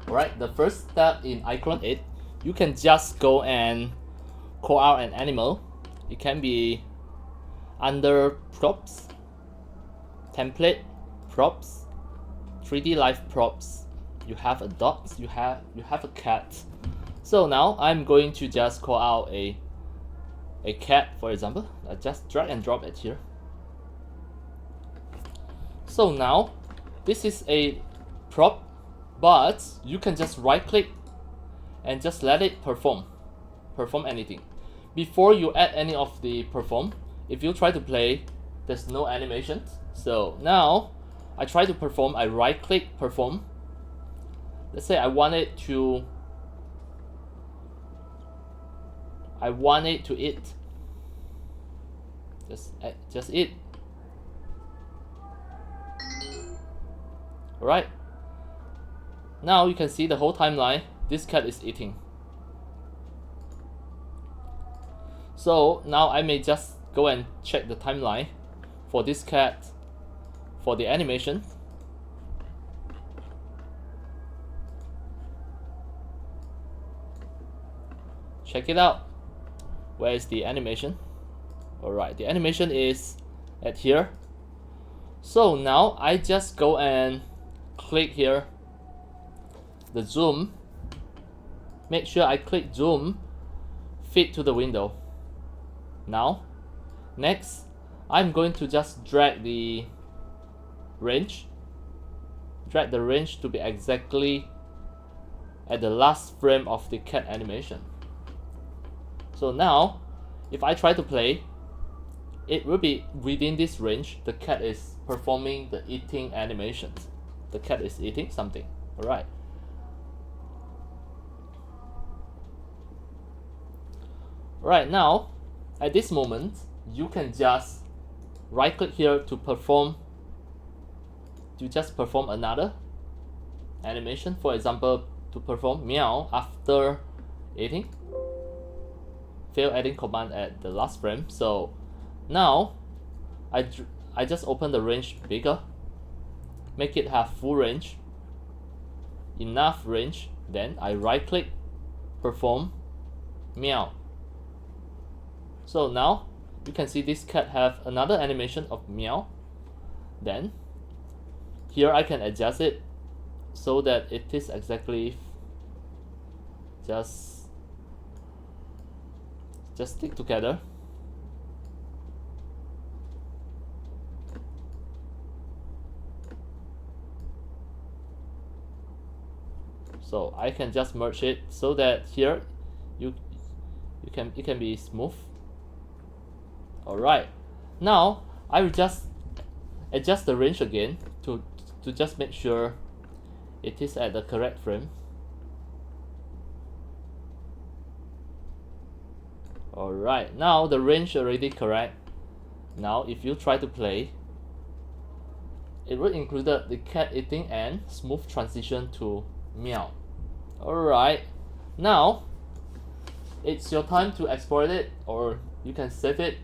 Alright, the first step in iClone 8, you can just go and call out an animal. It can be under props, template, props, 3D live props. You have a dog, you have a cat. So now I'm going to just call out a cat, for example. I just drag and drop it here. So now this is a prop, but you can just right click and just let it perform anything. Before you add any of the perform, if you try to play, there's no animation. So now I try to perform, I right click perform. Let's say I want it to eat. Just eat. Alright. Now you can see the whole timeline. This cat is eating. So now I may just go and check the timeline for this cat, for the animation. Check it out. Where is the animation? Alright, the animation is at here. So now I just go and click here, the zoom. Make sure I click zoom, fit to the window. Now, next, I'm going to just drag the range. Drag the range to be exactly at the last frame of the cat animation. So now, if I try to play, it will be within this range. The cat is performing the eating animations. The cat is eating something. Alright. Right now, at this moment, you can just right click here to perform. You just perform another animation. For example, to perform meow after eating. Fail adding command at the last frame. So now I just open the range bigger, make it have full range, enough range. Then I right click, perform meow. So now you can see this cat have another animation of meow. Then here I can adjust it so that it is exactly just stick together. So I can just merge it so that here it can be smooth. Alright, now I will just adjust the range again to just make sure it is at the correct frame. Alright, now the range already correct. Now if you try to play, it will include the cat eating and smooth transition to meow. Alright, now it's your time to export it, or you can save it